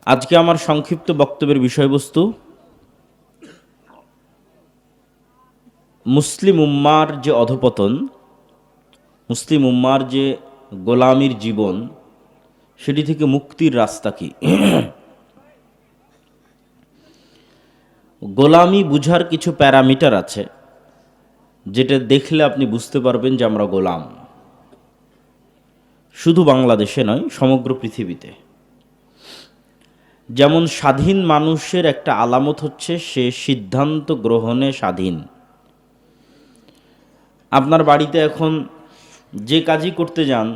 আজকে আমার সংক্ষিপ্ত বক্তব্যের বিষয়বস্তু মুসলিম উম্মার যে অধপতন, মুসলিম উম্মার যে গোলামির জীবন, সেটি থেকে মুক্তির রাস্তা কি। গোলামি বুঝার কিছু প্যারামিটার আছে, যেটা দেখলে আপনি বুঝতে পারবেন যে আমরা গোলাম। শুধু বাংলাদেশে নয়, সমগ্র পৃথিবীতে। যেমন স্বাধীন মানুষের একটা আলামত হচ্ছে সে সিদ্ধান্ত গ্রহণে স্বাধীন। আপনার বাড়িতে এখন যে কাজই করতে যান,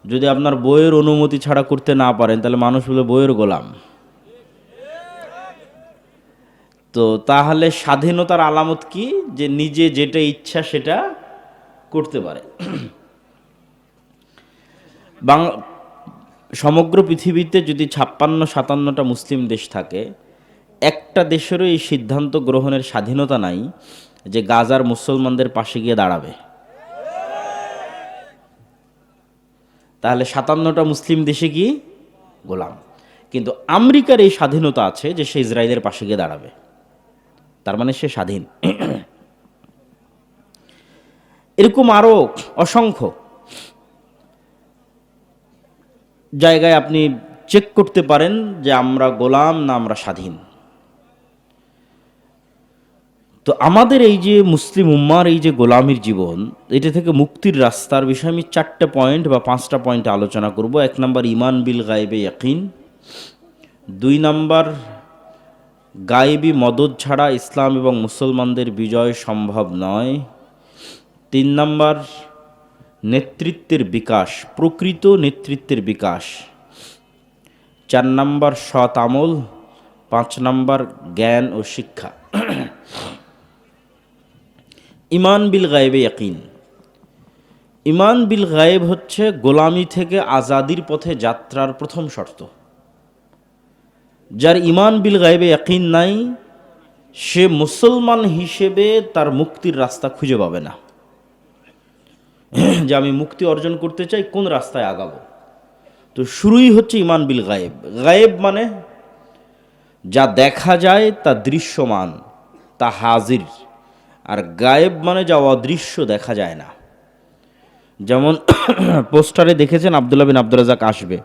যদি আপনার বইয়ের অনুমতি ছাড়া করতে না পারেন, তাহলে মানুষ বলে বইয়ের গোলাম। তো তাহলে স্বাধীনতার আলামত কি? যে নিজে যেটা ইচ্ছা সেটা করতে পারে। সমগ্র পৃথিবীতে যদি 56-57টা মুসলিম দেশ থাকে, একটা দেশেরও এই সিদ্ধান্ত গ্রহণের স্বাধীনতা নাই যে গাজার মুসলমানদের পাশে গিয়ে দাঁড়াবে। তাহলে 57টা মুসলিম দেশে কি গোলাম। কিন্তু আমেরিকার এই স্বাধীনতা আছে যে সে ইসরায়েলের পাশে গিয়ে দাঁড়াবে, তার মানে সে স্বাধীন। এরকম আরো অসংখ্য জায়গায় আপনি চেক করতে পারেন যে আমরা গোলাম না আমরা স্বাধীন। তো আমাদের এই যে মুসলিম উম্মার এই যে গোলামির জীবন, এটা থেকে মুক্তির রাস্তার বিষয়ে আমি 4টে পয়েন্ট বা 5টা পয়েন্টে আলোচনা করব। 1 নম্বর ইমান বিল গায়েবে ইয়াকিন, 2 নম্বর গায়েবী মদদ ছাড়া ইসলাম এবং মুসলমানদের বিজয় সম্ভব নয়, 3 নম্বর নেতৃত্বের বিকাশ, প্রকৃত নেতৃত্বের বিকাশ, 4 নম্বর সৎ আমল, 5 নম্বর জ্ঞান ও শিক্ষা। ইমান বিল গায়েবে ইয়াকিন। ইমান বিল গায়েব হচ্ছে গোলামি থেকে আজাদির পথে যাত্রার প্রথম শর্ত। যার ইমান বিল গায়েবে ইয়াকিন নাই, সে মুসলমান হিসেবে তার মুক্তির রাস্তা খুঁজে পাবে না। যে আমি মুক্তি অর্জন করতে চাই, কোন রাস্তায় আগাবো? তো শুরুই হচ্ছে ইমান বিল গায়েব। গায়েব মানে যা দেখা যায় তা দৃশ্যমান, তা হাজির। আর গায়েব মানে যা অদৃশ্য, দেখা যায় না। যেমন পোস্টারে দেখেছেন আব্দুল্লাহ বিন আব্দুর রাজ্জাক আসবে,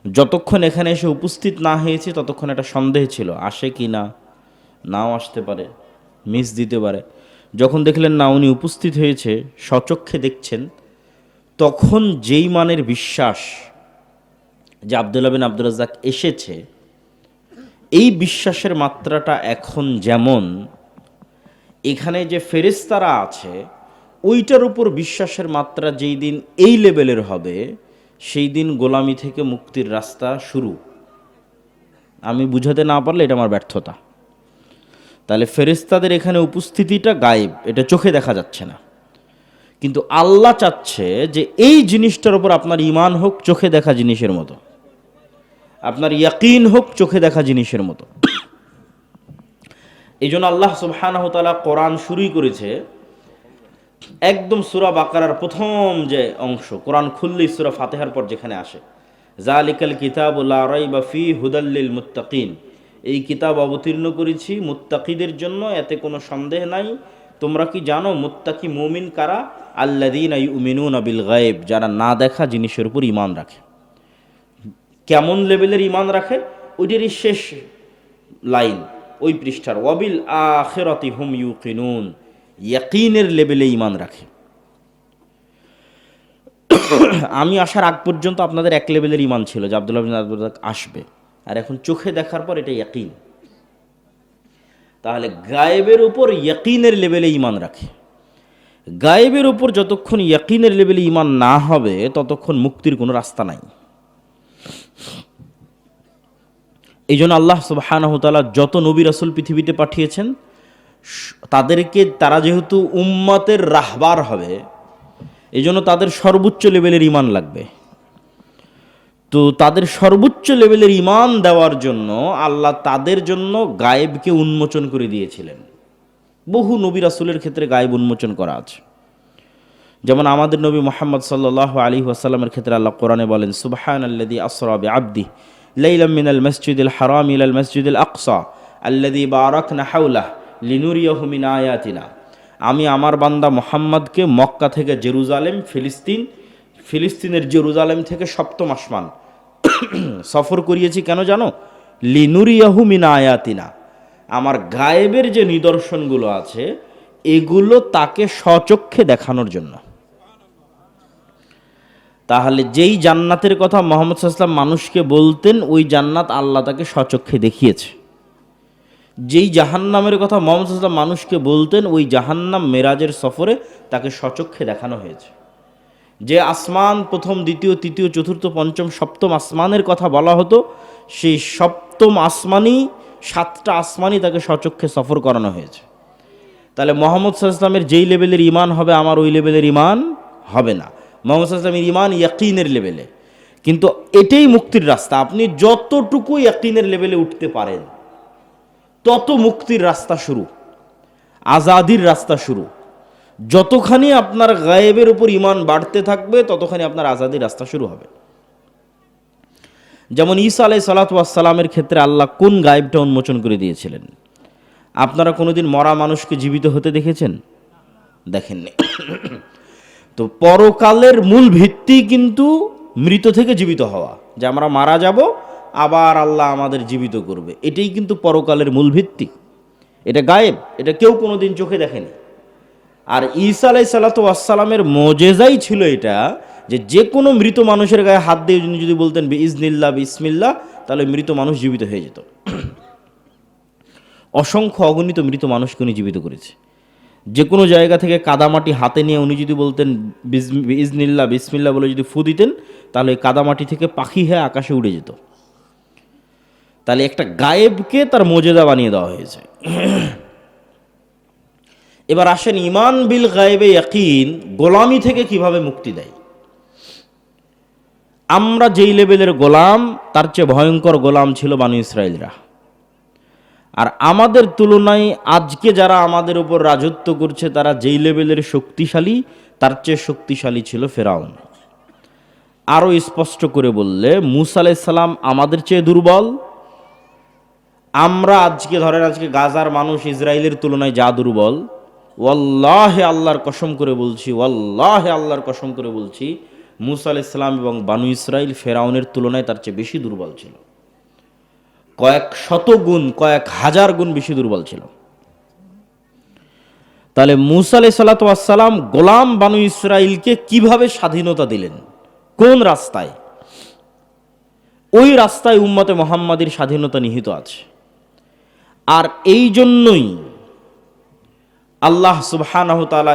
যতক্ষণ এখানে এসে উপস্থিত না হয়েছে ততক্ষণ একটা সন্দেহ ছিল, আসে কি না, নাও আসতে পারে, মিস দিতে পারে। যখন দেখলেন না উনি উপস্থিত হয়েছে, স্বচক্ষে দেখছেন, তখন যেই মানের বিশ্বাস যে আব্দুল্লাহ বিন আব্দুর রাজ্জাক এসেছে, এই বিশ্বাসের মাত্রাটা এখন যেমন এখানে যে ফেরেশতারা আছে ওইটার উপর বিশ্বাসের মাত্রা যেই দিন এই লেভেলের হবে, সেই দিন গোলামি থেকে মুক্তির রাস্তা শুরু। আমি বুঝাতে না পারলে এটা আমার ব্যর্থতা। তাহলে ফেরেশতাদের এখানে উপস্থিতিটা গায়েব, এটা চোখে দেখা যাচ্ছে না, কিন্তু আল্লাহ চাচ্ছে যে এই জিনিসটার উপর আপনার ঈমান হোক চোখে দেখা জিনিসের মতো, আপনার ইয়াকিন হোক চোখে দেখা জিনিসের মতো। এই জন্য আল্লাহ সুবহানাহু ওয়া তাআলা কোরআন শুরুই করেছে একদম সূরা বাকারার প্রথম যে অংশ, কোরআন খুললেই সূরা ফাতিহার পর যেখানে আসে, যালিকাল কিতাবু লা রাইবা ফি হুদাল লিল মুত্তাকিন, এই কিতাব অবতীর্ণ করেছি মুত্তাকিদের জন্য, এতে কোনো সন্দেহ নাই। তোমরা কি জানো মুত্তাকি মুমিন কারা? আল্লাযীনা ইউমিনুনা বিল গায়ব, যারা না দেখা জিনিসের উপর ঈমান রাখে। কেমন লেভেলের ঈমান রাখে? ওইটারই শেষ লাইন ওই পৃষ্ঠার, ওয়াবিল আখিরাতি হুম ইউকিনুন, ইয়াকিনের লেভেলে ঈমান রাখে। আমি আসার আগ পর্যন্ত আপনাদের এক লেভেলের ঈমান ছিল যে আব্দুল্লাহ বিন আব্দুর রাজ্জাক আসবে, আর এখন চোখে দেখার পর এটা ইয়াকিন। তাহলে গায়েবের উপর ইয়াকিনের লেভেলে ঈমান রাখে। গায়েবের উপর যতক্ষণ ইয়াকিনের লেভেলে ঈমান না হবে ততক্ষণ মুক্তির কোনো রাস্তা নাই। এই জন্য আল্লাহ সুবহানাহু ওয়া তাআলা যত নবী রাসূল পৃথিবীতে পাঠিয়েছেন, তারা যেহেতু উম্মতের রাহবার হবে, এই জন্য তাদের সর্বোচ্চ লেভেলের ঈমান লাগবে। তো তাদের সর্বোচ্চ লেভেলের ঈমান দেওয়ার জন্য আল্লাহ তাদের জন্য গায়েবকে উন্মোচন করে দিয়েছিলেন। বহু নবী রাসূলের ক্ষেত্রে গায়েব উন্মোচন করা আছে। যেমন আমাদের নবী মুহাম্মদ সাল্লাল্লাহু আলাইহি ওয়াসাল্লামের ক্ষেত্রে আল্লাহ কোরআনে বলেন, সুবহানাল্লাযী আসরা বিআবদিহি লাইলাম মিনাল মসজিদিল হারাম ইলাল মসজিদিল আকসা আল্লাযী বারাকনা হাওলাহ লিনুরিয়াহু মিন আয়াতিনা। আমি আমার বান্দা মুহাম্মদকে মক্কা থেকে জেরুজালেম, ফিলিস্তিনের জেরুজালেম থেকে সপ্তম আসমান সফর করিয়েছি। কেন জানো? লিনুরিয়াহু মিন আয়াতিনা, আমার গায়েবের যে নিদর্শনগুলো আছে এগুলো তাকে স্বচক্ষে দেখানোর জন্য। তাহলে যেই জান্নাতের কথা মুহাম্মদ সাল্লাল্লাহু আলাইহি ওয়াসাল্লাম মানুষকে বলতেন, ওই জান্নাত আল্লাহ তাকে স্বচক্ষে দেখিয়েছে। যেই জাহান্নামের কথা মুহাম্মদ সাল্লাল্লাহু আলাইহি ওয়াসাল্লাম মানুষকে বলতেন, ওই জাহান্নাম মেরাজের সফরে তাকে স্বচক্ষে দেখানো হয়েছে। যে আসমান প্রথম, দ্বিতীয়, তৃতীয়, চতুর্থ, পঞ্চম, সপ্তম আসমানের কথা বলা হতো, সেই সপ্তম আসমানই, 7টা আসমানই তাকে স্বচক্ষে সফর করানো হয়েছে। তাহলে মুহাম্মদ সাল্লাল্লাহু আলাইহি ওয়াসাল্লামের যেই লেভেলের ঈমান হবে, আমার ওই লেভেলের ঈমান হবে না। মুহাম্মদ সাল্লাল্লাহু আলাইহি ওয়াসাল্লামের ঈমান ইয়াকিনের লেভেলে। কিন্তু এটাই মুক্তির রাস্তা। আপনি যতটুকু ইয়াকিনের লেভেলে উঠতে পারেন তত মুক্তির রাস্তা শুরু, আজাদির রাস্তা শুরু। যতখানি আপনার গায়েবের উপর ঈমান বাড়তে থাকবে ততখানি আপনার আজাদির রাস্তা শুরু হবে। যেমন ঈসা আলাইহিস সালাতু ওয়াস সালামের ক্ষেত্রে আল্লাহ কোন গায়েবটা উন্মোচন করে দিয়েছিলেন? আপনারা কোনোদিন মরা মানুষকে জীবিত হতে দেখেছেন? দেখেননি। তো পরকালের মূল ভিত্তি কিন্তু মৃত থেকে জীবিত হওয়া, যে আমরা মারা যাব আবার আল্লাহ আমাদের জীবিত করবে, এটাই কিন্তু পরকালের মূল ভিত্তি। এটা গায়েব, এটা কেউ কোনোদিন চোখে দেখেনি। আর ঈসা আলাইহিস সালাতু ওয়াস সালামের মুজিজাই ছিল এটা, যে কোনো মৃত মানুষের গায়ে হাত দিয়ে যদি বলতেন বিইজনিল্লাহ বিসমিল্লাহ, তাহলে মৃত মানুষ জীবিত হয়ে যেত। অসংখ্য অগণিত মৃত মানুষকে উনি জীবিত করেছে। যে কোনো জায়গা থেকে কাদামাটি হাতে নিয়ে উনি যদি বলতেন বিইজনিল্লাহ বিসমিল্লাহ বলে যদি ফু দিতেন, তাহলে ওই কাদামাটি থেকে পাখি হয়ে আকাশে উড়ে যেত। তাহলে একটা গায়েবকে তার মুজিজা বানিয়ে দেওয়া হয়েছে। এবার আসেন ঈমান বিল গায়েবে ইয়াকিন গোলামি থেকে কিভাবে মুক্তি দেয়। আমরা যেই লেভেলের গোলাম, তার চেয়ে ভয়ঙ্কর গোলাম ছিল বানু ইসরাইলরা। আর আমাদের তুলনায় আজকে যারা আমাদের উপর রাজত্ব করছে, তারা যেই লেভেলের শক্তিশালী, তার চেয়ে শক্তিশালী ছিল ফেরাউন। আরও স্পষ্ট করে বললে মূসা আলাইহিস সালাম আমাদের চেয়ে দুর্বল। আমরা আজকে ধরেন, আজকে গাজার মানুষ ইসরায়েলের তুলনায় যা দুর্বল, ওয়াল্লাহি আল্লাহর কসম করে বলছি, ওয়াল্লাহি আল্লাহর কসম করে বলছি, মূসা আলাইহিস সালাম এবং বানু ইসরাইল ফেরাউনের তুলনায় তার চেয়ে বেশি দুর্বল ছিল। কয়েক শত গুণ, কয়েক হাজার গুণ বেশি দুর্বল ছিল। তাহলে মূসা আলাইহিস সালাতু ওয়াস সালাম গোলাম বানু ইসরাইলকে কিভাবে স্বাধীনতা দিলেন? কোন রাস্তায়? ওই রাস্তায় উম্মতে মুহাম্মাদির স্বাধীনতা নিহিত আছে। আর এই জন্যই আল্লাহ সুবহানাহু ওয়া তাআলা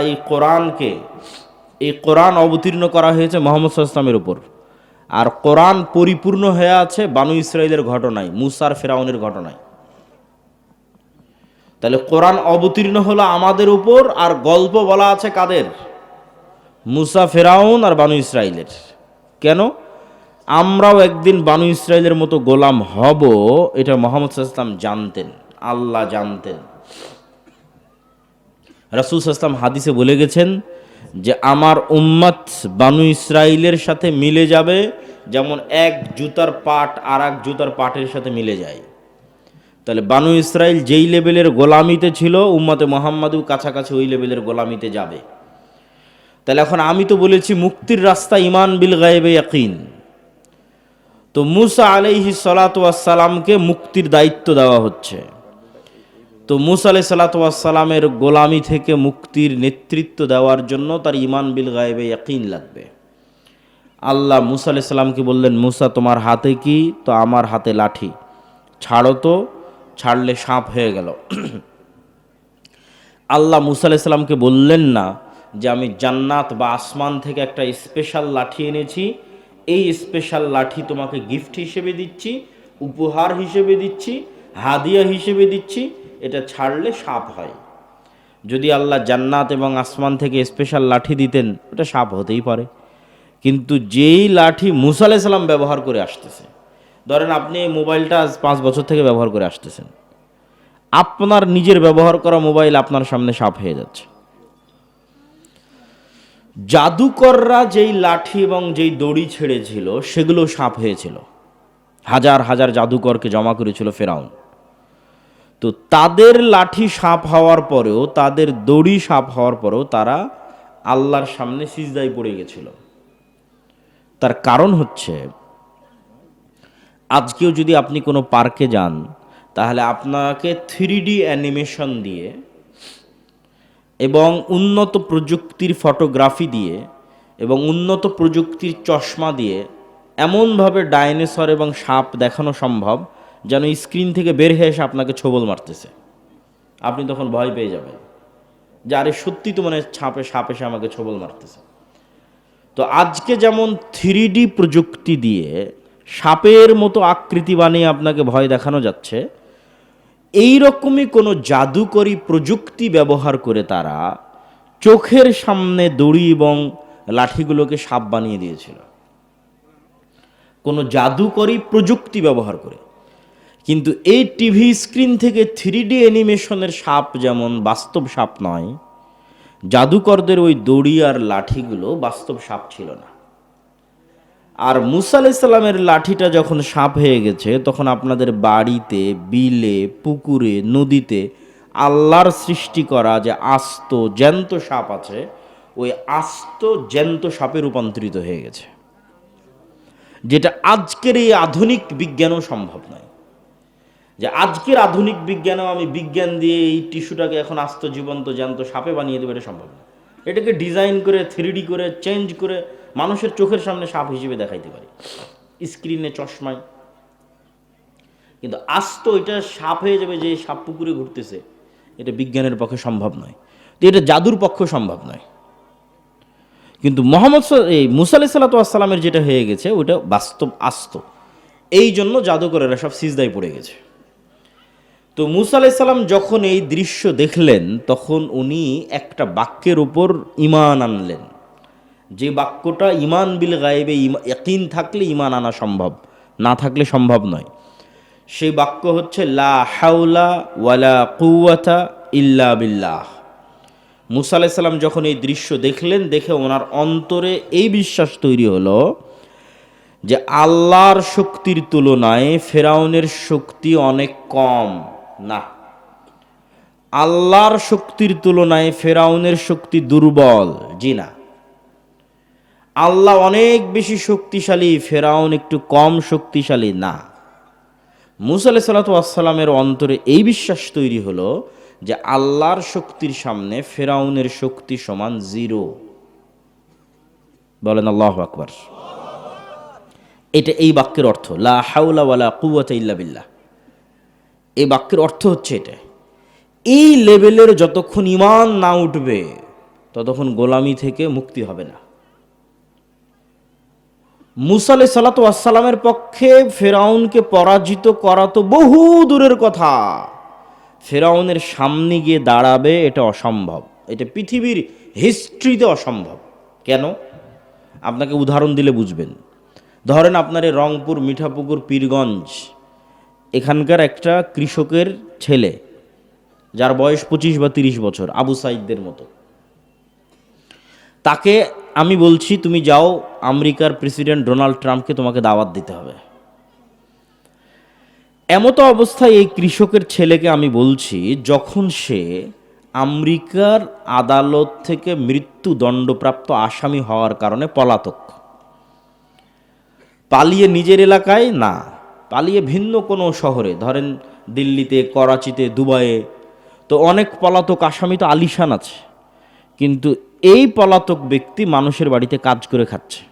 এই কোরআন অবতীর্ণ করা হয়েছে মুহাম্মদ সাল্লাল্লাহু আলাইহি ওয়াসাল্লামের উপর। আর কোরআন পরিপূর্ণ হয়ে আছে বানু ইসরাইলের ঘটনায়, মূসার ফেরাউনের ঘটনায়। তাহলে কোরআন অবতীর্ণ হলো আমাদের উপর, আর গল্প বলা আছে কাদের? মূসা, ফেরাউন আর বানু ইসরাইলের। কেন? আমরাও একদিন বানু ইসরাইলের মতো গোলাম হব, এটা মুহাম্মদ সাল্লাল্লাহু আলাইহি ওয়াসাল্লাম জানতেন, আল্লাহ জানতেন। রাসূল সাল্লাল্লাহু আলাইহি ওয়াসাল্লাম হাদিসে বলে গেছেন যে আমার উম্মত বানু ইসরাইলের সাথে মিলে যাবে যেমন এক জুতার পাট আর এক জুতার পাটের সাথে মিলে যায়। তাহলে বানু ইসরাইল যেই লেভেলের গোলামিতে ছিল, উম্মতে মুহাম্মাদও কাছাকাছি ওই লেভেলের গোলামিতে যাবে। তাহলে এখন আমি তো বলেছি মুক্তির রাস্তা ঈমান বিল গায়বে ইয়াকিন। তো মূসা আলাইহিস সালাতু ওয়াস সালামকে মুক্তির দায়িত্ব দেওয়া হচ্ছে। তো মূসা আলাইহিস সালাতু ওয়াস সালামের গোলামি থেকে মুক্তির নেতৃত্ব দেওয়ার জন্য তার ঈমান বিল গায়বে ইয়াকিন লাগবে। আল্লাহ মূসা আলাইহিস সালামকে বললেন, মূসা তোমার হাতে কি? তো আমার হাতে লাঠি, ছাড়ো তো। ছাড়লে সাপ হয়ে গেল। আল্লাহ মূসা আলাইহিস সালামকে বললেন না যে আমি জান্নাত বা আসমান থেকে একটা স্পেশাল লাঠি এনেছি, এই স্পেশাল লাঠি তোমাকে গিফট হিসেবে দিচ্ছি, উপহার হিসেবে দিচ্ছি, হাদিয়া হিসেবে দিচ্ছি, এটা ছাড়লে সাপ হয়। যদি আল্লাহ জান্নাত এবং আসমান থেকে স্পেশাল লাঠি দিতেন, ওটা সাপ হতেই পারে। কিন্তু যেই লাঠি মূসা আলাইহিস সালাম ব্যবহার করে আসতেছে, ধরেন আপনি এই মোবাইলটা আজ 5 বছর থেকে ব্যবহার করে আসতেছেন, আপনার নিজের ব্যবহার করা মোবাইল আপনার সামনে সাপ হয়ে যাচ্ছে। জাদুকররা যেই লাঠি এবং যেই দড়ি ছেড়েছিল সেগুলো সাপ হয়েছিল। হাজার হাজার জাদুকরকে জমা করেছিল ফেরাউন। তো তাদের লাঠি সাপ হওয়ার পরেও, তাদের দড়ি সাপ হওয়ার পরেও তারা আল্লাহর সামনে সিজদায় পড়ে গেছিল। তার কারণ হচ্ছে, আজকেও যদি আপনি কোনো পার্কে যান, তাহলে আপনাকে 3D অ্যানিমেশন দিয়ে এবং উন্নত প্রযুক্তির ফটোগ্রাফি দিয়ে এবং উন্নত প্রযুক্তির চশমা দিয়ে এমনভাবে ডাইনোসর এবং সাপ দেখানো সম্ভব যেন স্ক্রিন থেকে বের হয়ে এসে আপনাকে ছোবল মারতেছে। আপনি তখন ভয় পেয়ে যাবেন যে আরে সত্যি তো মানে সাপ এসে আমাকে ছোবল মারতেছে। তো আজকে যেমন 3D প্রযুক্তি দিয়ে সাপের মতো আকৃতি বানিয়ে আপনাকে ভয় দেখানো যাচ্ছে, এই রকমই কোনো জাদুকরী প্রযুক্তি ব্যবহার করে তারা চোখের সামনে দড়ি এবং লাঠিগুলোকে সাপ বানিয়ে দিয়েছিল, কোনো জাদুকরী প্রযুক্তি ব্যবহার করে। কিন্তু এই টিভি স্ক্রিন থেকে 3D অ্যানিমেশনের সাপ যেমন বাস্তব সাপ নয়, জাদুকরদের ওই দড়ি আর লাঠিগুলো বাস্তব সাপ ছিল না। আর মুসা আলাইহিস সালামের লাঠিটা যখন সাপ হয়ে গেছে, তখন আপনাদের বাড়িতে, বিলে, পুকুরে, নদীতে আল্লাহর সৃষ্টি করা যে আস্ত জ্যান্ত সাপ আছে, ওই আস্ত জ্যান্ত সাপে রূপান্তরিত হয়ে গেছে, যেটা আজকের এই আধুনিক বিজ্ঞানও সম্ভব নয়। যে আজকের আধুনিক বিজ্ঞানেও আমি বিজ্ঞান দিয়ে এই টিস্যুটাকে এখন আস্ত জীবন্ত জ্যান্ত সাপে বানিয়ে দেবে, এটা সম্ভব না। এটাকে ডিজাইন করে 3D করে চেঞ্জ করে মানুষের চোখের সামনে সাপ হিসেবে দেখাইতে পারি, স্ক্রিনে, চশমায়। কিন্তু আস্ত এটা সাপ হয়ে যাবে যে সাপ পুকুরে ঘুরতেছে, এটা বিজ্ঞানের পক্ষে সম্ভব নয়। তো এটা জাদুর পক্ষে সম্ভব নয়। কিন্তু মুসা আলাইহিস সালামের যেটা হয়ে গেছে ওটা বাস্তব আস্ত, এই জন্য জাদুকরেরা সব সিজদায় পড়ে গেছে। তো মুসা আলাইহিস সালাম যখন এই দৃশ্য দেখলেন, তখন উনি একটা বাক্যের উপর ঈমান আনলেন, যে বাক্যটা ঈমান বিল গায়েবে, ইয়াকিন থাকলে ঈমান আনা সম্ভব, না থাকলে সম্ভব নয়। সেই বাক্য হচ্ছে লা হাওলা ওয়ালা কুওয়াতা ইল্লা বিল্লাহ। মুসা আলাইহিস সালাম যখন এই দৃশ্য দেখলেন, দেখে ওনার অন্তরে এই বিশ্বাস তৈরি হলো যে আল্লাহর শক্তির তুলনায় ফেরাউনের শক্তি অনেক কম। না, আল্লাহর শক্তির তুলনায় ফেরাউনের শক্তি দুর্বল। জি না, আল্লাহ অনেক বেশি শক্তিশালী, ফেরাউন একটু কম শক্তিশালী না। মুসা আলাইহিস সালামের অন্তরে এই বিশ্বাস তৈরি হলো যে আল্লাহর শক্তির সামনে ফেরাউনের শক্তি সমান জিরো। বলেন আল্লাহু আকবার। এটা এই বাক্যের অর্থ, লা হাওলা ওয়ালা কুওয়াতা ইল্লা বিল্লাহ। এই বাক্যের অর্থ হচ্ছে এটা। এই লেভেলের যতক্ষণ ঈমান না উঠবে, ততক্ষণ গোলামি থেকে মুক্তি হবে না। মুসা আলাইহিস সালামের পক্ষে ফেরাউনকে পরাজিত করা তো বহু দূরের কথা, ফেরাউনের সামনে গিয়ে দাঁড়াবে এটা অসম্ভব, এটা পৃথিবীর হিস্ট্রিতে অসম্ভব। কেন? আপনাকে উদাহরণ দিলে বুঝবেন। ধরেন আপনার রংপুর, মিঠাপুকুর, পীরগঞ্জ, এখানকার একটা কৃষকের ছেলে, যার বয়স 25 বা 30 বছর, আবু সাইদদের মতো, তাকে আমি বলছি তুমি যাও, আমেরিকার প্রেসিডেন্ট ডোনাল্ড ট্রাম্পকে তোমাকে দাওয়াত দিতে হবে। এমতো অবস্থায় এই কৃষকের ছেলেকে আমি বলছি, যখন সে আমেরিকার আদালত থেকে মৃত্যুদণ্ডপ্রাপ্ত আসামি হওয়ার কারণে পলাতক, পালিয়ে নিজের এলাকায় না, পালিয়ে ভিন্ন কোনো শহরে, ধরেন দিল্লিতে, করাচিতে, দুবাইয়ে, তো অনেক পলাতক আসামি তো আলিশান আছে, কিন্তু এই পলাতক ব্যক্তি মানুষের বাড়িতে কাজ করে খাচ্ছে।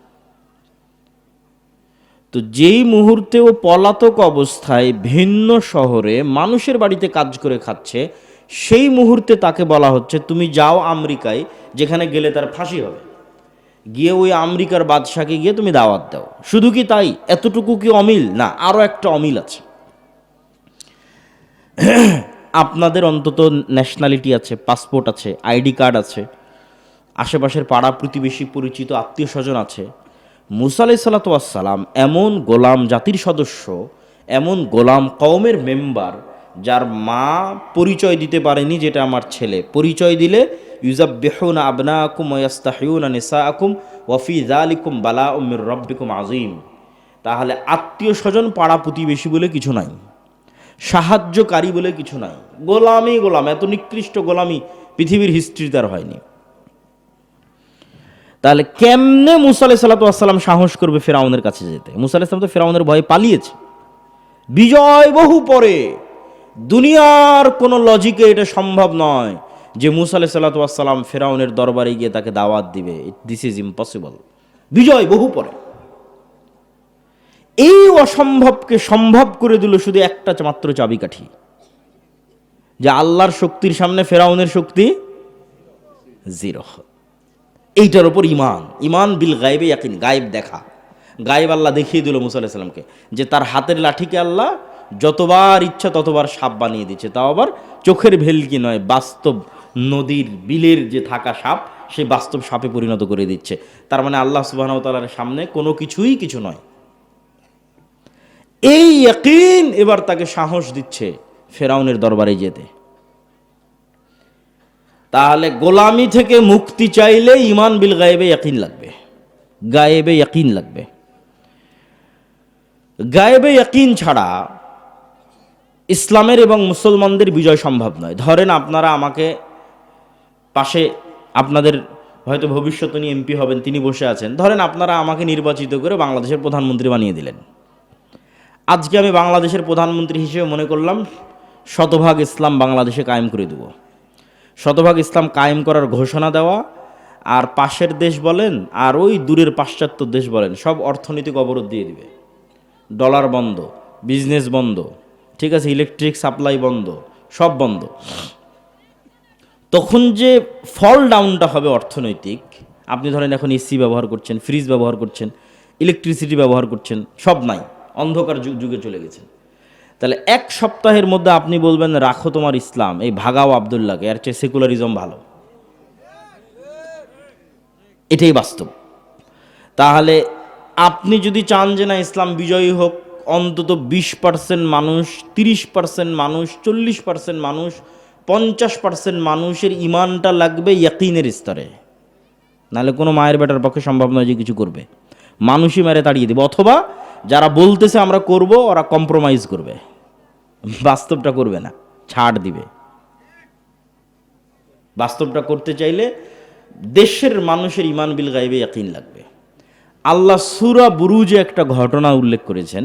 তো যেই মুহূর্তে ও পলাতক অবস্থায় ভিন্ন শহরে মানুষের বাড়িতে কাজ করে খাচ্ছে, সেই মুহূর্তে তাকে বলা হচ্ছে তুমি যাও আমেরিকায়, যেখানে গেলে তার ফাঁসি হবে, গিয়ে ওই আমেরিকার বাদশাকে গিয়ে তুমি দাওয়াত দাও। শুধু কি তাই? এতটুকু কি অমিল? না, আরও একটা অমিল আছে। আপনাদের অন্তত ন্যাশনালিটি আছে, পাসপোর্ট আছে, আইডি কার্ড আছে, আশেপাশের পাড়া প্রতিবেশী, পরিচিত আত্মীয় স্বজন আছে। মুসা আলাইহিস সালাম এমন গোলাম জাতির সদস্য, এমন গোলাম কওমের মেম্বার, যার মা পরিচয় দিতে পারেনি যেটা আমার ছেলে, পরিচয় দিলে ইউযাব্বিহুনা আবনাকুম ওয়া ইস্তাহয়ুনা নিসাআকুম ওয়া ফি যালিকুম বালাউম মির রাব্বিকুম আযীম, তাহলে আত্মীয় স্বজন পাড়া প্রতিবেশী বলে কিছু নাই, সাহায্যকারী বলে কিছু নাই। গোলামি গোলাম, এত নিকৃষ্ট গোলামি পৃথিবীর হিস্ট্রিতে আর হয়নি। তাহলে কেমনে মুসা আলাইহিস সালাতু ওয়াস সালাম সাহস করবে ফেরাউনের কাছে যেতে? মুসা আলাইহিস সালাম তো ফেরাউনের ভয়ে পালিয়েছে বিজয় বহু পরে। দুনিয়ার কোনো লজিকে এটা সম্ভব নয় যে মুসা আলাইহিস সালাতু ওয়াস সালাম ফেরাউনের দরবারে গিয়ে তাকে দাওয়াত দিবে। This is impossible. বিজয় বহু পরে। এই অসম্ভবকে সম্ভব করে দিল শুধু একটা মাত্র চাবিকাঠি, যে আল্লাহর শক্তির সামনে ফেরাউনের শক্তি জিরো। এইটার ওপর ইমান, ইমান বিল গায়েবে ইয়াকিন, গায়েব দেখা। গায়েব আল্লাহ দেখিয়ে দিল মুসা আলাইহিস সালামকে যে তার হাতের লাঠিকে আল্লাহ যতবার ইচ্ছা ততবার সাপ বানিয়ে দিচ্ছে, তাও আবার চোখের ভেলকি নয়, বাস্তব নদীর বিলের যে থাকা সাপ সেই বাস্তব সাপে পরিণত করে দিচ্ছে। তার মানে আল্লাহ সুবহানাহু ওয়া তাআলার সামনে কোনো কিছুই কিছু নয়। এই ইয়াকিন এবার তাকে সাহস দিচ্ছে ফেরাউনের দরবারে যেতে। তাহলে গোলামি থেকে মুক্তি চাইলে ইমান বিল গায়েবে ইয়াকিন লাগবে, গায়েবে ইয়াকিন লাগবে। গায়েবে ইয়াকিন ছাড়া ইসলামের এবং মুসলমানদের বিজয় সম্ভব নয়। ধরেন আপনারা আমাকে পাশে, আপনাদের হয়তো ভবিষ্যতে নিয়ে এমপি হবেন, তিনি বসে আছেন, ধরেন আপনারা আমাকে নির্বাচিত করে বাংলাদেশের প্রধানমন্ত্রী বানিয়ে দিলেন। আজকে আমি বাংলাদেশের প্রধানমন্ত্রী হিসেবে মনে করলাম শতভাগ ইসলাম বাংলাদেশে কায়েম করে দেব। শতভাগ ইসলাম কায়েম করার ঘোষণা দেওয়া, আর পাশের দেশ বলেন আর ওই দূরের পাশ্চাত্য দেশ বলেন সব অর্থনৈতিক অবরোধ দিয়ে দিবে, ডলার বন্ধ, বিজনেস বন্ধ, ঠিক আছে, ইলেকট্রিক সাপ্লাই বন্ধ, সব বন্ধ। তখন যে ফল ডাউনটা হবে অর্থনৈতিক, আপনি ধরেন এখন এসি ব্যবহার করছেন, ফ্রিজ ব্যবহার করছেন, ইলেকট্রিসিটি ব্যবহার করছেন, সব নাই, অন্ধকার যুগে চলে গেছেন। তাহলে এক সপ্তাহের মধ্যে আপনি বলবেন রাখো তোমার ইসলাম, এই ভাগাও আবদুল্লাহকে, এর চেয়ে সেকুলারিজম ভালো। এটাই বাস্তব। তাহলে আপনি যদি চান যে না ইসলাম বিজয়ী হোক, অন্তত 20% মানুষ, 30% মানুষ, 40% মানুষ, 50% মানুষের ইমানটা লাগবে ইয়াকিনের স্তরে, নাহলে কোনো মায়ের বেটার পক্ষে সম্ভব নয় যে কিছু করবে। মানুষই মেরে তাড়িয়ে দেবে, অথবা যারা বলতেছে আমরা করব ওরা কম্প্রোমাইজ করবে, বাস্তবটা করবে না, ছাড় দিবে। বাস্তবটা করতে চাইলে দেশের মানুষের ইমান বিল গায়েবে ইয়াকিন লাগবে। আল্লাহ সূরা বুরুজে একটা ঘটনা উল্লেখ করেছেন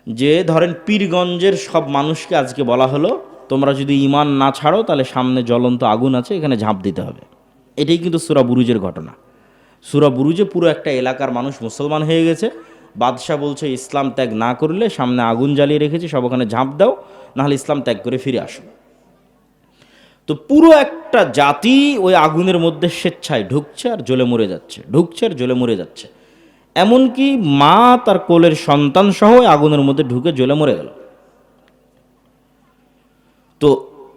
যে ধরেন পীরগঞ্জের সব মানুষকে আজকে বলা হলো তোমরা যদি ইমান না ছাড়ো তাহলে সামনে জ্বলন্ত আগুন আছে, এখানে ঝাঁপ দিতে হবে। এটাই কিন্তু সূরা বুরুজের ঘটনা। সূরা বুরুজে পুরো একটা এলাকার মানুষ মুসলমান হয়ে গেছে, বাদশাহ বলছে ইসলাম ত্যাগ না করলে সামনে আগুন জ্বালিয়ে রেখেছি, সব ওখানে ঝাঁপ দাও, নাহলে ইসলাম ত্যাগ করে ফিরে আসো। তো পুরো একটা জাতি ওই আগুনের মধ্যে স্বেচ্ছায় ঢুকছে আর জ্বলে মরে যাচ্ছে, ঢুকছে আর জ্বলে মরে যাচ্ছে। এমনকি মা তার কোলের সন্তান সহ আগুনের মধ্যে ঢুকে জ্বলে মরে গেল। তো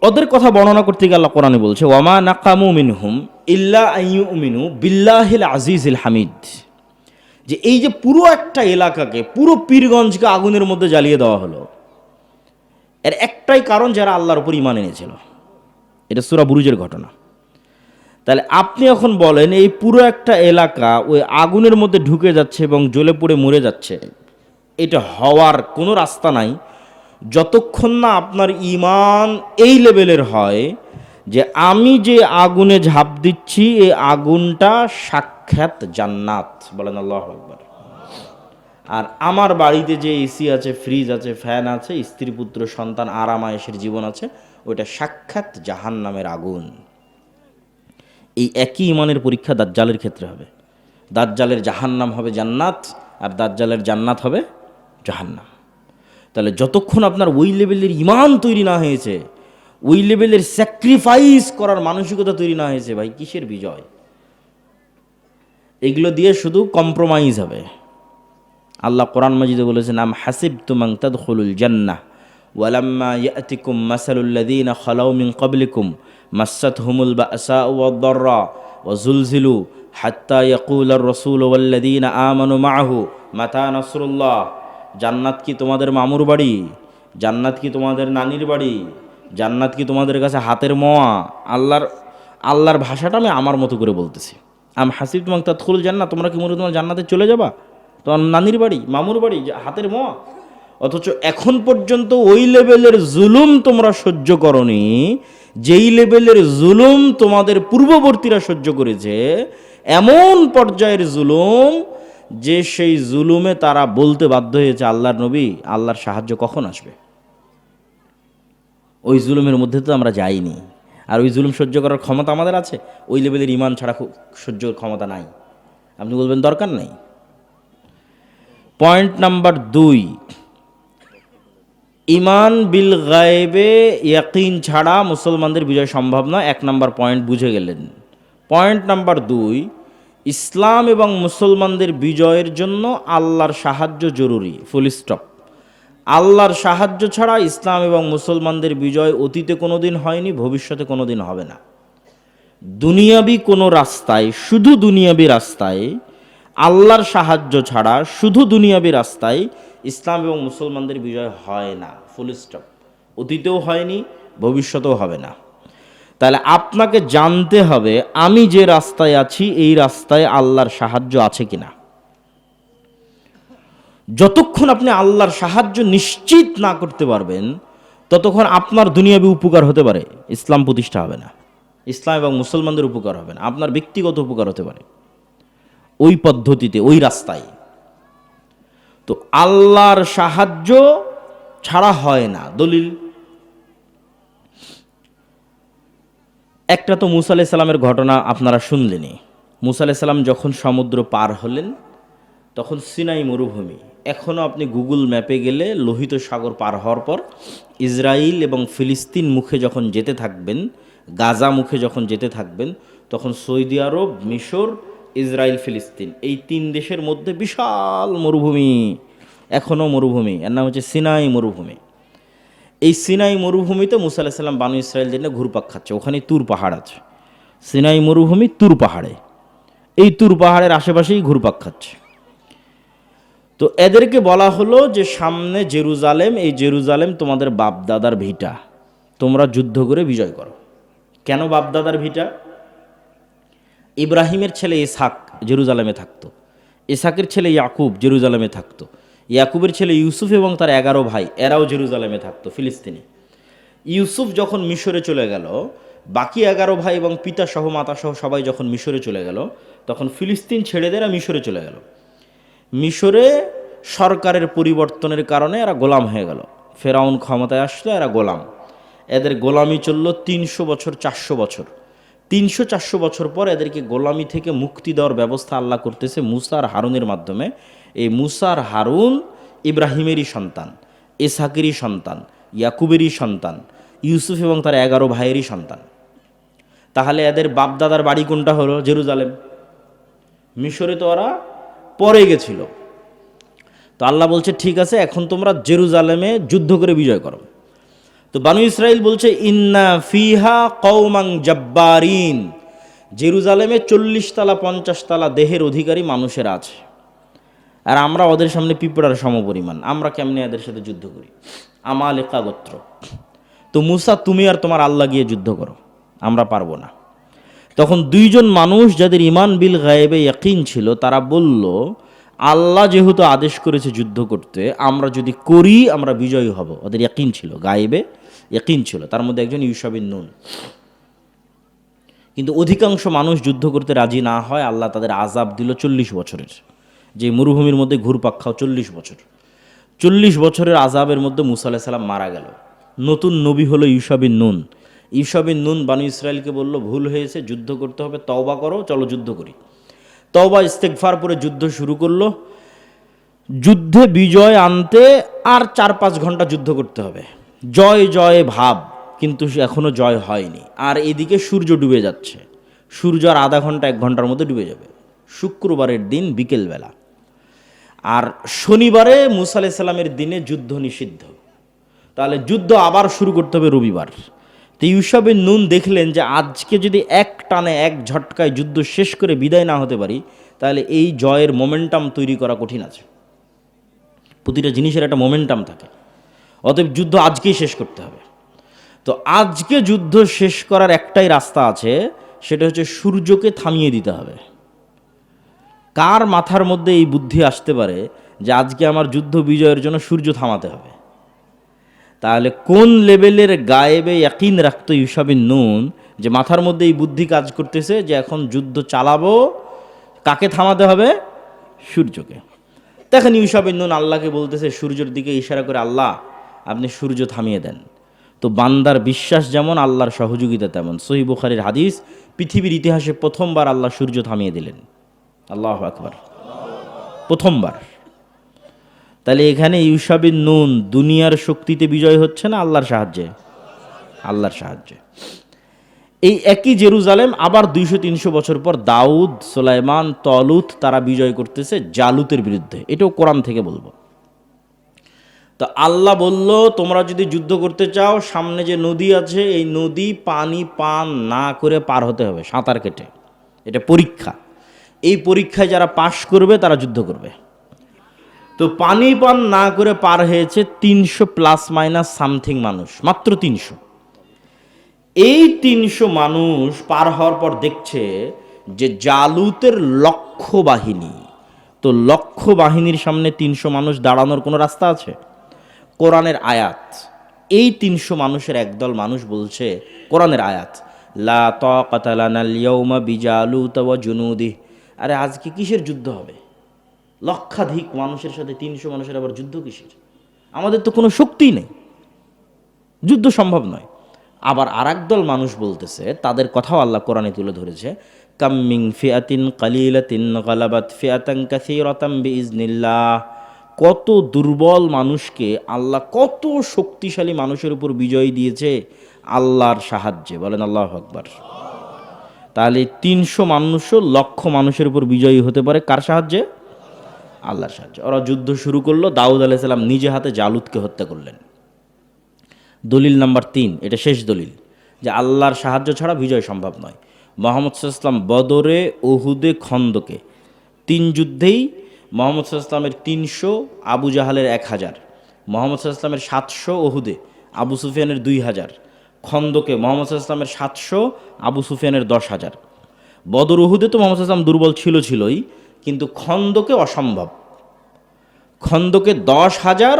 ওদের কথা বর্ণনা করতে গিয়ে আল্লাহ কোরআনে বলছে ওয়ামা নাকামু মিনহুম ইল্লা আইয়ুমিনু বিল্লাহিল আজিজিল হামিদ, যে এই যে পুরো একটা এলাকাকে, পুরো পীরগঞ্জকে আগুনের মধ্যে জ্বালিয়ে দেওয়া হলো, এর একটাই কারণ যারা আল্লাহর উপর ঈমান এনেছিল। এটা সূরা বুরুজের ঘটনা। তাহলে আপনি এখন বলেন এই পুরো একটা এলাকা ওই আগুনের মধ্যে ঢুকে যাচ্ছে এবং জ্বলে পুড়ে মরে যাচ্ছে, এটা হওয়ার কোনো রাস্তা নাই যতক্ষণ না আপনার ঈমান এই লেভেলের হয় যে আমি যে আগুনে ঝাঁপ দিচ্ছি এই আগুনটা সাক্ষাৎ জান্নাত, বলেন আল্লাহু আকবার। আর আমার বাড়িতে যে এসি আছে, ফ্রিজ আছে, ফ্যান আছে, স্ত্রী পুত্র সন্তান আরামায়েশের জীবন আছে, ওইটা সাক্ষাৎ জাহান্নামের আগুন। এই একই ইমানের পরীক্ষা দাজ্জালের ক্ষেত্রে হবে। দাজ্জালের জাহান্নাম হবে জান্নাত, আর দাজ্জালের জান্নাত হবে জাহান্নাম। তাহলে যতক্ষণ আপনার ওই লেভেলের ইমান তৈরি না হয়েছে, ওই লেভেলের স্যাক্রিফাইস করার মানসিকতা তৈরি না হয়েছে, ভাই কিসের বিজয়? এগুলো দিয়ে শুধু কম্প্রোমাইজ হবে। আল্লাহ কোরআন মাজিদে বলেছেন আম হাসিবতুম আন তাদখুলুল জান্নাহ ওয়ালাম্মা ইয়াতিকুম মাসালুল্লাযীনা খালাউ মিন ক্বাবলিকুম মাসাতহুমুল বাসাউ ওয়াদ-দাররা ওয়াজুলজিলু হাত্তা ইয়াকুলার রাসূলু ওয়াল্লাযীনা আমানু মাআহু মাতা নাসরুল্লাহ। জান্নাত কি তোমাদের মামুর বাড়ি? জান্নাত কি তোমাদের নানির বাড়ি? জান্নাত কি তোমাদের কাছে হাতের মোয়া? আল্লাহর ভাষাটা আমি আমার মতো করে বলতেছি। আম হাসিবতুম আন তাদখুলুল জান্নাহ, তোমরা কি মনে তোমার জান্নাতে চলে যাবা? তোমার নানির বাড়ি, মামুর বাড়ি, হাতের মোয়া। অথচ এখন পর্যন্ত ওই লেভেলের জুলুম তোমরা সহ্য করনি, যেই লেভেলের জুলুম তোমাদের পূর্ববর্তীরা সহ্য করেছে, এমন পর্যায়ের জুলুম যে সেই জুলুমে তারা বলতে বাধ্য হয়েছে, আল্লাহর নবী, আল্লাহর সাহায্য কখন আসবে? ওই জুলুমের মধ্যে তো আমরা যাইনি। আর ওই জুলুম সহ্য করার ক্ষমতা আমাদের আছে? ওই লেভেলের ইমান ছাড়া সহ্য ক্ষমতা নাই। আপনি বলবেন দরকার নাই। পয়েন্ট নাম্বার 2, ইমান বিল গায়েবে ইয়াকিন ছাড়া মুসলমানদের বিজয় সম্ভব নয়। 1 নম্বর পয়েন্ট বুঝে গেলেন। পয়েন্ট নাম্বার 2, ইসলাম এবং মুসলমানদের বিজয়ের জন্য আল্লাহর সাহায্য জরুরি, ফুল স্টপ। আল্লাহর সাহায্য ছাড়া ইসলাম এবং মুসলমানদের বিজয় অতীতে কোনো দিন হয়নি, ভবিষ্যতে কোনো দিন হবে না। দুনিয়াবি কোনো রাস্তায়, শুধু দুনিয়াবি রাস্তায় আল্লাহর সাহায্য ছাড়া, শুধু দুনিয়াবি রাস্তায় ইসলাম এবং মুসলমানদের বিজয় হয় না, ফুল স্টপ। অতীতেও হয়নি, ভবিষ্যতেও হবে না। তাহলে আপনাকে জানতে হবে আমি যে রাস্তায় আছি এই রাস্তায় আল্লাহর সাহায্য আছে কিনা। যতক্ষণ আপনি আল্লাহর সাহায্য নিশ্চিত না করতে পারবেন, ততক্ষণ আপনার দুনিয়াবি উপকার হতে পারে, ইসলাম প্রতিষ্ঠা হবে না, ইসলাম এবং মুসলমানদের উপকার হবে না, আপনার ব্যক্তিগত উপকার হতে পারে ওই পদ্ধতিতে, ওই রাস্তায়। তো আল্লাহর সাহায্য ছাড়া হয় না। দলিল একটা তো মুসা আলাইহিস সালামের ঘটনা আপনারা শুনলেনই। মুসা আলাইহিস সালাম যখন সমুদ্র পার হলেন, তখন সিনাই মরুভূমি। এখনও আপনি গুগল ম্যাপে গেলে লোহিত সাগর পার হওয়ার পর ইসরায়েল এবং ফিলিস্তিন মুখে যখন যেতে থাকবেন, গাজা মুখে যখন যেতে থাকবেন, তখন সৌদি আরব, মিশর, ইসরায়েল, ফিলিস্তিন, এই 3 দেশের মধ্যে বিশাল মরুভূমি, এখনও মরুভূমি। এর নাম হচ্ছে সিনাই মরুভূমি। এই সিনাই মরুভূমিতে মুসা আলাইহিস সালাম বানু ইসরায়েলদের নিয়ে ঘুরপাক খাচ্ছে। ওখানে তুর পাহাড় আছে, সিনাই মরুভূমি তুর পাহাড়ে, এই তুর পাহাড়ের আশেপাশেই ঘুরপাক খাচ্ছে। তো এদেরকে বলা হলো যে সামনে জেরুজালেম, এই জেরুজালেম তোমাদের বাপদাদার ভিটা, তোমরা যুদ্ধ করে বিজয় করো। কেন বাপদাদার ভিটা? ইব্রাহিমের ছেলে ইসহাক জেরুজালেমে থাকতো, ইসহাকের ছেলে ইয়াকুব জেরুজালেমে থাকতো, ইয়াকুবের ছেলে ইউসুফ এবং তার 11 ভাই, এরাও জেরুজালেমে থাকতো, ফিলিস্তিনে। ইউসুফ যখন মিশরে চলে গেল, বাকি 11 ভাই এবং পিতা সহ মাতা সহ সবাই যখন মিশরে চলে গেল, তখন ফিলিস্তিন ছেড়ে দেরা মিশরে চলে গেল। মিশরে সরকারের পরিবর্তনের কারণে এরা গোলাম হয়ে গেল। ফেরাউন ক্ষমতায় আসলো, এরা গোলাম। এদের গোলামি চলল 300 বছর, 400 বছর। 300-400 বছর পর এদেরকে গোলামি থেকে মুক্তি দেওয়ার ব্যবস্থা আল্লাহ করতেছে মুসা আর হারুনের মাধ্যমে। এই মুসা আর হারুন ইব্রাহিমেরই সন্তান, ইসহাকেরই সন্তান, ইয়াকুবেরই সন্তান, ইউসুফ এবং তার 11 ভাইয়েরই সন্তান। তাহলে এদের বাপদাদার বাড়ি কোনটা হলো? জেরুজালেম। মিশরে তো ওরা পরে গেছিল। তো আল্লাহ বলছে ঠিক আছে, এখন তোমরা জেরুজালেমে যুদ্ধ করে বিজয় করো। তো বানু ইসরাইল বলছে ইন্না ফিহা কওমান জাব্বারিন, জেরুজালেমে 40 তালা 50 তালা দেহের অধিকারী মানুষের আছে, আর আমরা ওদের সামনে পিঁপড়ার সমপরিমাণ, আমরা কেমনে এদের সাথে যুদ্ধ করি? আমালেকা গোত্র। তো মুসা, তুমি আর তোমার আল্লাহ গিয়ে যুদ্ধ করো, আমরা পারবো না। তখন 2 জন মানুষ যাদের ইমান বিল গায়েবে ইয়াকিন ছিল, তারা বলল আল্লাহ যেহেতু আদেশ করেছে যুদ্ধ করতে, আমরা যদি করি আমরা বিজয়ী হব। ওদের ইয়াকিন ছিল, গায়েবে ইয়াকিন ছিল। তার মধ্যে একজন ইউশা বিন নুন। কিন্তু অধিকাংশ মানুষ যুদ্ধ করতে রাজি না হয়, আল্লাহ তাদের আযাব দিল 40 বছরের। যে মরুভূমির মধ্যে ঘুরপাক খাও 40 বছর, 40 বছরের আযাবের মধ্যে মুসা আলাইহিস সালাম মারা গেল। নতুন নবী হলো ইউশা বিন নুন। ইউশা বিন নুন বানু ইসরায়েলকে বলল ভুল হয়েছে, যুদ্ধ করতে হবে, তওবা করো, চলো যুদ্ধ করি। তওবা ইস্তেগফার পরে যুদ্ধ শুরু করলো। যুদ্ধে বিজয় আনতে আর 4-5 ঘন্টা যুদ্ধ করতে হবে, জয় জয় ভাব, কিন্তু এখনো জয় হয়নি। আর এদিকে সূর্য ডুবে যাচ্ছে, সূর্য আর আধা ঘন্টা 1 ঘন্টার মধ্যে ডুবে যাবে। শুক্রবারের দিন বিকেলবেলা, আর শনিবারে মুসা আলাইহিস সালামের দিনে যুদ্ধ নিষিদ্ধ। তাহলে যুদ্ধ আবার শুরু করতে হবে রবিবার। তো ইউশা বিন নুন দেখলেন যে আজকে যদি এক টানে এক ঝটকায় যুদ্ধ শেষ করে বিদায় না হতে পারি, তাহলে এই জয়ের মোমেন্টাম তৈরি করা কঠিন আছে। প্রতিটা জিনিসের একটা মোমেন্টাম থাকে, অতএব যুদ্ধ আজকেই শেষ করতে হবে। তো আজকে যুদ্ধ শেষ করার একটাই রাস্তা আছে, সেটা হচ্ছে সূর্যকে থামিয়ে দিতে হবে। কার মাথার মধ্যে এই বুদ্ধি আসতে পারে যে আজকে আমার যুদ্ধ বিজয়ের জন্য সূর্য থামাতে হবে? তাহলে কোন লেভেলের গায়েবে ইয়াকিন রাখতো ইউশা বিন নুন যে মাথার মধ্যে এই বুদ্ধি কাজ করতেছে যে এখন যুদ্ধ চালাবো, কাকে থামাতে হবে? সূর্যকে। দেখেন ইউশা বিন নুন আল্লাহকে বলতেছে সূর্যের দিকে ইশারা করে, আল্লাহ আপনি সূর্য থামিয়ে দেন। তো বান্দার বিশ্বাস যেমন আল্লাহর সহযোগিতা তেমন। সহিহ বুখারীর হাদিস, পৃথিবীর ইতিহাসে প্রথমবার আল্লাহ সূর্য থামিয়ে দিলেন। আল্লাহু আকবার, প্রথমবার। তাহলে এখানে ইউশা বিন নুন দুনিয়ার শক্তিতে বিজয় হচ্ছে না আল্লাহর সাহায্যে? আল্লাহর সাহায্যে। এই একই জেরুজালেম আবার 200-300 বছর পর দাউদ, সুলাইমান, তলুত তারা বিজয় করতেছে জালুতের বিরুদ্ধে। এটাও কোরআন থেকে বলবো। তো আল্লাহ বলল, তোমরা যদি যুদ্ধ করতে চাও, সামনে যে নদী আছে এই নদী পানি পান না করে পার হতে হবে, সাঁতার কেটে। এটা পরীক্ষা। এই পরীক্ষায় যারা পাশ করবে তারা যুদ্ধ করবে। তো পানি পান না করে পার হয়েছে 300 প্লাস মাইনাস সামথিং মানুষ, মাত্র 300। এই 300 মানুষ পার হওয়ার পর দেখছে যে জালুতের লক্ষ বাহিনী। তো লক্ষ বাহিনীর সামনে 300 মানুষ দাঁড়ানোর কোনো রাস্তা আছে? কোরআনের আয়াত। এই 300 মানুষের একদল মানুষ বলছে, কোরআনের আয়াত, লা তাকাতা লানাল ইয়াউমা বিজালুত ওয়া জুনুদিহি। আরে আজকে কিসের যুদ্ধ হবে? লক্ষাধিক মানুষের সাথে 300 মানুষের আবার যুদ্ধ কিসের? আমাদের তো কোনো শক্তিই নেই, যুদ্ধ সম্ভব নয়। আবার আরেক দল মানুষ বলতেছে, তাদের কথাও আল্লাহ কোরআনে তুলে ধরেছে, কাম্মিং ফিয়াতিন কালিলাতিন গালাবাত ফিয়াতান কাসীরাতাম বিইজনিল্লাহ। কত দুর্বল মানুষকে আল্লাহ কত শক্তিশালী মানুষের উপর বিজয় দিয়েছে আল্লাহর সাহায্যে। বলেন আল্লাহু আকবার। তাহলে 300 মানুষও লক্ষ মানুষের উপর বিজয়ী হতে পারে কার সাহায্যে? আল্লাহর সাহায্যে। ওরা যুদ্ধ শুরু করলো, দাউদ আলাইহিস সালাম নিজে হাতে জালুতকে হত্যা করলেন। দলিল নাম্বার 3, এটা শেষ দলিল যে আল্লাহর সাহায্য ছাড়া বিজয় সম্ভব নয়। মুহাম্মদ সাল্লাল্লাহু আলাইহি ওয়াসাল্লাম বদরে, উহুদে, খন্দকে 3 যুদ্ধেই মুহাম্মদ সাল্লাল্লাহু আলাইহি ওয়াসাল্লামের 300, আবু জাহালের 1000, মুহাম্মদ সাল্লাল্লাহু আলাইহি ওয়াসাল্লামের 700, উহুদে আবু সুফিয়ানের 2000, খন্দকে মুহাম্মদ সাল্লাল্লাহু আলাইহি ওয়াসাল্লামের 700, আবু সুফিয়ানের 10,000। বদর, উহুদে তো মুহাম্মদ সাল্লাল্লাহু আলাইহি ওয়াসাল্লাম দুর্বল ছিলই, কিন্তু খন্দকে অসম্ভব। খন্দকে 10,000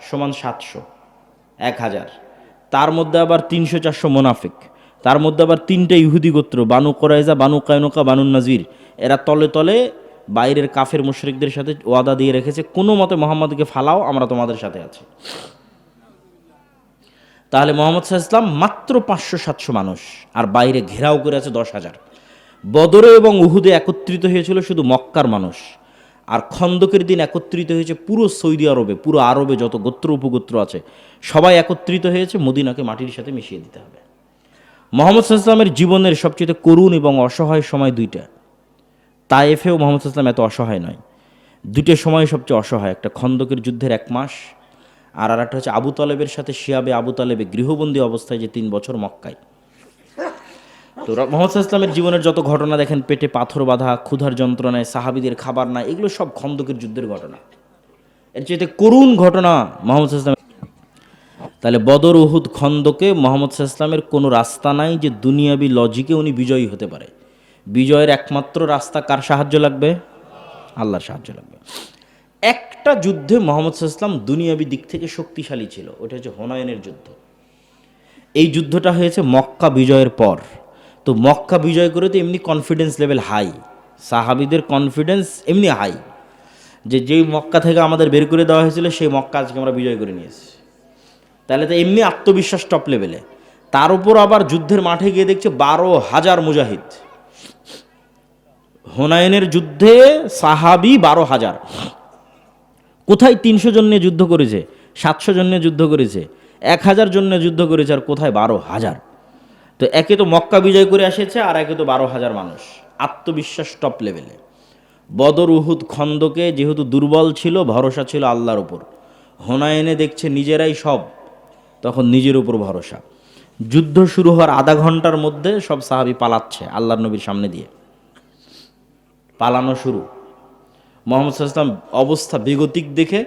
সমান 700, 1000। তার মধ্যে আবার 300-400 মোনাফিক, তার মধ্যে আবার 3টে ইহুদি গোত্র, বানু কোরাইজা, বানু কায়নুকা, বানু নাজির। এরা তলে তলে বাইরের কাফের মুশরিকদের সাথে ওয়াদা দিয়ে রেখেছে, কোনো মতে মোহাম্মদকে ফালাও, আমরা তোমাদের সাথে আছি। তাহলে মোহাম্মদ সাল্লাল্লাহু আলাইহি ওয়াসাল্লাম মাত্র 500-700 মানুষ, আর বাইরে ঘেরাও করে আছে 10,000। বদরে এবং উহুদে একত্রিত হয়েছিল শুধু মক্কার মানুষ, আর খন্দকের দিন একত্রিত হয়েছে পুরো সৌদি আরবে, পুরো আরবে যত গোত্র উপগোত্র আছে সবাই একত্রিত হয়েছে। মদিনাকে মাটির সাথে মিশিয়ে দিতে হবে। মুহাম্মদ সাল্লাল্লাহু আলাইহি ওয়াসাল্লামের জীবনের সবচেয়ে করুণ এবং অসহায় সময় দুইটা। তায়েফেও মুহাম্মদ সাল্লাল্লাহু আলাইহি ওয়াসাল্লাম এত অসহায় নয়। দুটো সময় সবচেয়ে অসহায়, একটা খন্দকের যুদ্ধের 1 মাস, আর একটা হচ্ছে আবু তালেবের সাথে শিয়াবে আবু তালেবে গৃহবন্দী অবস্থায় যে 3 বছর মক্কায়। তো মুহাম্মদ সাল্লাল্লাহু আলাইহি ওয়াসাল্লামের জীবনের যত ঘটনা দেখেন, পেটে পাথর বাঁধা, ক্ষুধার যন্ত্রণায়, সাহাবীদের খাবার না, এগুলো সব খন্দকের যুদ্ধের ঘটনা। এর চাইতে করুণ ঘটনা মুহাম্মদ সাল্লাল্লাহু আলাইহি ওয়াসাল্লাম। তাহলে বদর, উহুদ, খন্দকে মুহাম্মদ সাল্লাল্লাহু আলাইহি ওয়াসাল্লামের কোনো রাস্তা নাই যে দুনিয়াবি লজিকে উনি বিজয়ী হতে পারে। বিজয়ের একমাত্র রাস্তা কার সাহায্য লাগবে? আল্লাহর সাহায্য লাগবে। একটা যুদ্ধে মুহাম্মদ সাল্লাল্লাহু আলাইহি ওয়াসাল্লাম দুনিয়াবি দিক থেকে শক্তিশালী ছিল, ওটা হচ্ছে হুনাইনের যুদ্ধ। এই যুদ্ধটা হয়েছে মক্কা বিজয়ের পর। তো মক্কা বিজয় করে তো এমনি কনফিডেন্স লেভেল হাই, সাহাবীদের কনফিডেন্স এমনি হাই, যে যেই মক্কা থেকে আমাদের বের করে দেওয়া হয়েছিল সেই মক্কা আজকে আমরা বিজয় করে নিয়েছি। তাহলে তো এমনি আত্মবিশ্বাস টপ লেভেলে। তার উপর আবার যুদ্ধের মাঠে গিয়ে দেখছে 12,000 মুজাহিদ। হুনাইনের যুদ্ধে সাহাবী 12,000। কোথায় 300 জন নিয়ে যুদ্ধ করেছে, 700 জন নিয়ে যুদ্ধ করেছে, 1,000 জন নিয়ে যুদ্ধ করেছে, আর কোথায় 12,000। তো একে তো মক্কা বিজয় করে এসেছে, আর একে তো 12,000 মানুষ। আত্মবিশ্বাস টপ লেভেলে। বদর, উহুদ, খন্দকে যেহেতু দুর্বল ছিল, ভরসা ছিল আল্লাহর উপর। হুনাইনে দেখছে নিজেরাই সব, তখন নিজের উপর ভরসা। যুদ্ধ শুরু হওয়ার আধা ঘন্টার মধ্যে সব সাহাবী পালাচ্ছে আল্লাহর নবীর সামনে দিয়ে। পালানো শুরু। মুহাম্মদ সাল্লাল্লাহু আলাইহি ওয়াসাল্লাম অবস্থা বেগতিক দেখে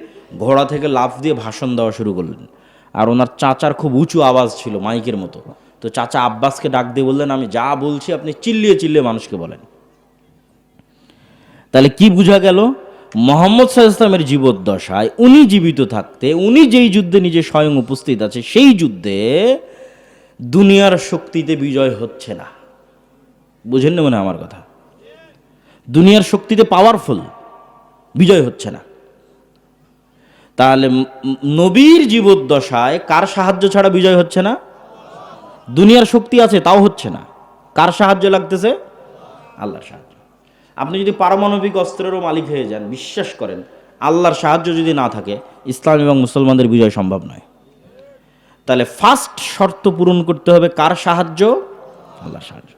ঘোড়া থেকে লাফ দিয়ে ভাষণ দেওয়া শুরু করলেন। আর ওনার চাচার খুব উঁচু আওয়াজ ছিল, মাইকের মতো। তো চাচা আব্বাসকে ডাক দিয়ে বললেন, আমি যা বলছি আপনি চিল্লিয়ে চিল্লিয়ে মানুষকে বলেন। তাহলে কি বোঝা গেল? মুহাম্মদ সাল্লাল্লাহু আলাইহি ওয়াসাল্লামের জীবদ্দশায় উনি জীবিত থাকতে উনি যেই যুদ্ধে নিজে স্বয়ং উপস্থিত আছে, সেই যুদ্ধে দুনিয়ার শক্তিতে বিজয় হচ্ছে না। বুঝেন না মনে হয় আমার কথা? দুনিয়ার শক্তিতে পাওয়ারফুল, বিজয় হচ্ছে না। তাহলে নবীর জীবদ্দশায় কার সাহায্য ছাড়া বিজয় হচ্ছে না? দুনিয়ার শক্তি আছে তাও হচ্ছে না, কার সাহায্য লাগতেছে? আল্লাহর সাহায্য। আপনি যদি পারমাণবিক অস্ত্রেরও মালিক হয়ে যান, বিশ্বাস করেন আল্লাহর সাহায্য যদি না থাকে ইসলাম এবং মুসলমানদের বিজয় সম্ভব নয়। তাহলে ফার্স্ট শর্ত পূরণ করতে হবে কার সাহায্য? আল্লাহর সাহায্য।